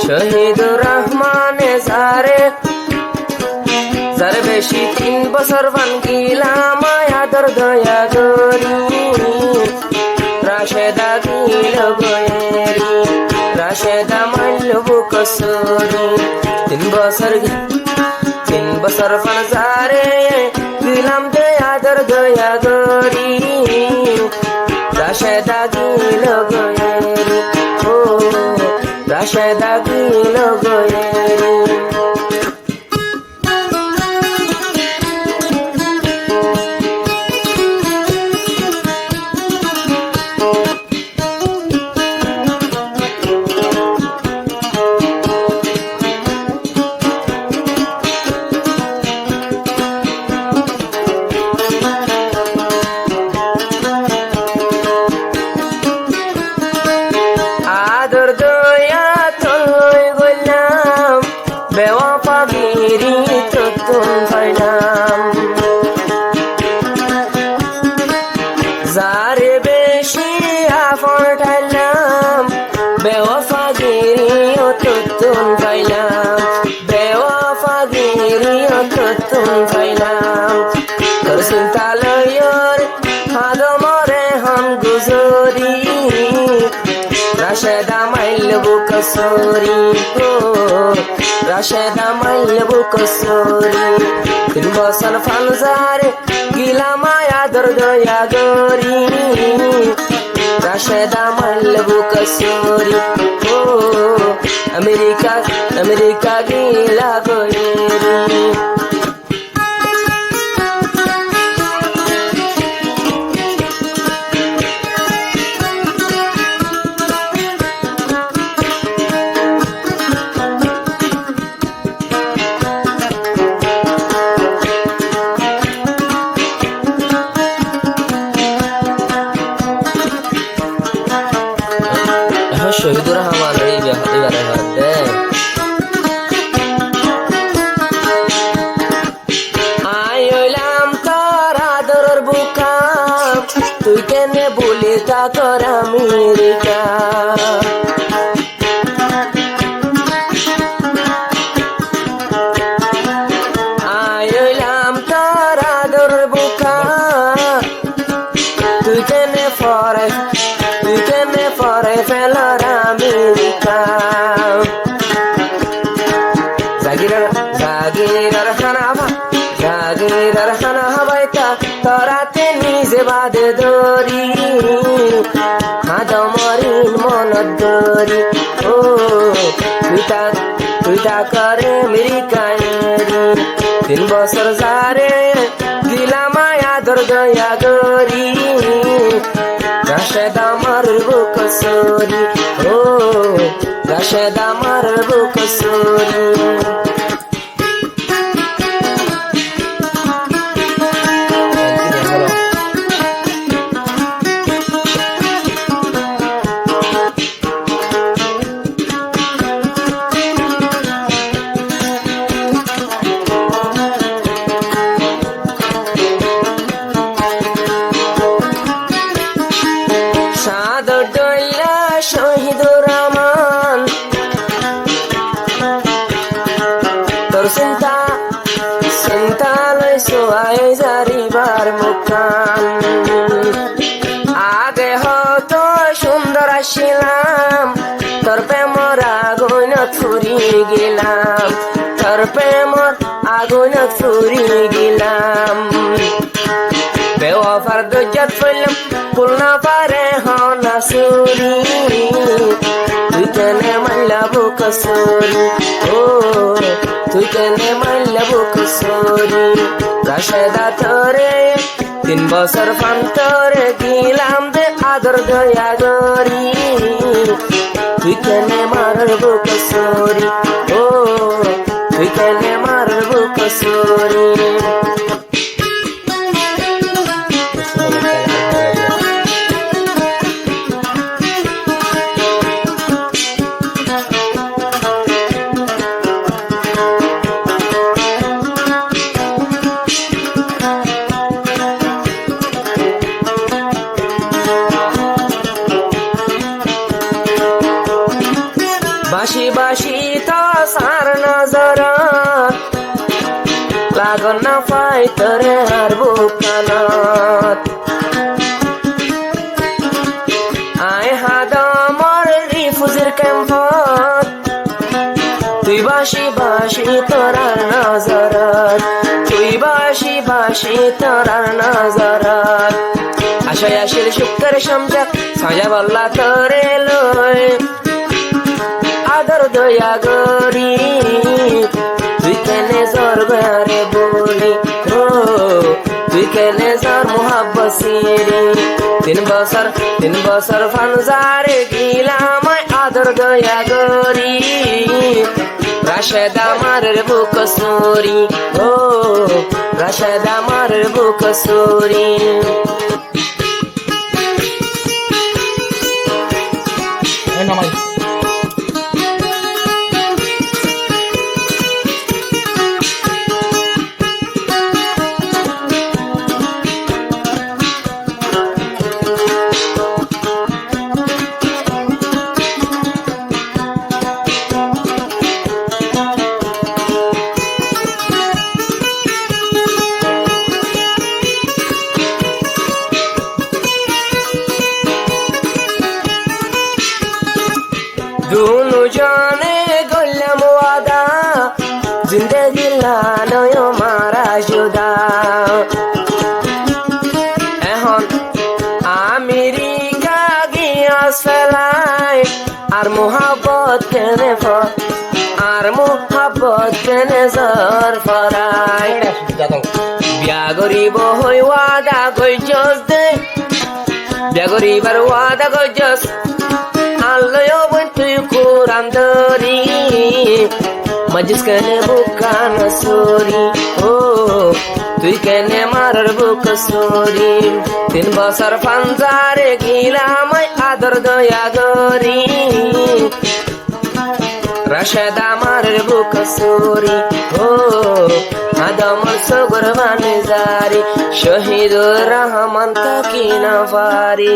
শহীদুর রহমানে যার বেশি 3 বছর ভাঙ্গিলাম আদর দয়া গরি রাশেদা গিল গয়েরি রাশেদা মাইল বুকসরি 3 বছর ফানজারে গিলাম দে আদর দয়া গরি রাশেদা গিল গয়েরি ও রাশেদা গিল গয়েরি আদর দয়া তোই গইলাম বেওয়াফা গিরি তুম পাইলাম যারে বেশি আপন ঠাইলাম বেওয়াফা গিরি তুম পাইলাম বেওয়াফা গিরি তুম পাইলাম তোর চিন্তালয়র হাদমরে হাম গুজরি রাশেদা মাইল বুকসরি ও রাশেদা মাইল বুকসরি 3 বছর ফানজারে গিলাম আদর দয়া গরি রাশেদা মাইল বুকসরি ও আমেরিকা গিলা গয়েরি শহীদুর রহমান এবারে হাতে আইলাম তোর আদরের বুকা তুই কেনে বলি তা তোর আমেরিকা আইলাম তোর আদরের বুকা তুই কেনে পরে ফেলার আমেরিকা জাগিরার খানা হাবাইতা তরাতে নিজে বাদে দরি হাদমরিন মনত দরি ও তুইটা করে আমেরিকায়েরি 3 বছর যারে গিলাম আদর দয়া গরি রাশেদা মার বুকসরি ও রাশেদা মার বুকসরি শহীদুর রহমান তোর চিন্তা লইছো আই যারিবার মুখান আগে হতো সুন্দর আসিলাম তোর প্রেমর আগুন ফুরি গেলাম তোর প্রেমর আগুন ফুরি গেলাম বেওয়াফার দজ্জাত ফেললাম পুলনা পারে হনা সুরি তুই কেনে মাইলা বুকসরি ও তুই কেনে মাইলা বুকসরি রাশেদা তোরে 3 বছর ফান্তরে গিলাম দে আদর দয়া গরি তুই কেনে মার বুকসরি ও তুই কেনে মার বুকসরি লাগন না পাই তোরে আর বুকানত আই হাদমর রিফুজির ক্যাম্পত তুই বাসি বাসি তোরার নজরত তুই বাসি বাসি তোরার নজরত আশায় আসির শুক্র সমঝা সাজা বল্লা তোরে লই আদর দয়া গরি তুই কেনে জর ঘরে বলি ও তুই কেনে জর মোহাব্বত সিরি 3 বছর ফানজারে গিলাম আদর দয়া গরি রাশেদ আমারের বুক সুরি ও রাশেদ আমারের বুক সুরি নামাই দুনু জানে গল্লাম ওয়াদা জিন্দগি লানয় মারা জুদা এখন আমেরিকা গিয়াস ফেলাই আর মোহাব্বত কেনে জর ফরাই বিয়া গরিব হই ওয়াদা গইজস দে বিয়া গরিবার ওয়াদা গইজস আল্লাহ তুই কোরআন ধরি মজলিস কেনে বুকান সরি ও তুই কেনে মারার বুক সরি 3 বছর ফানজারে গিলাম আদর দয়া গরি রাশেদ আমারের বুক সরি ও আদমর সগর বানে জারি শহীদুর রহমান তাকি না পারি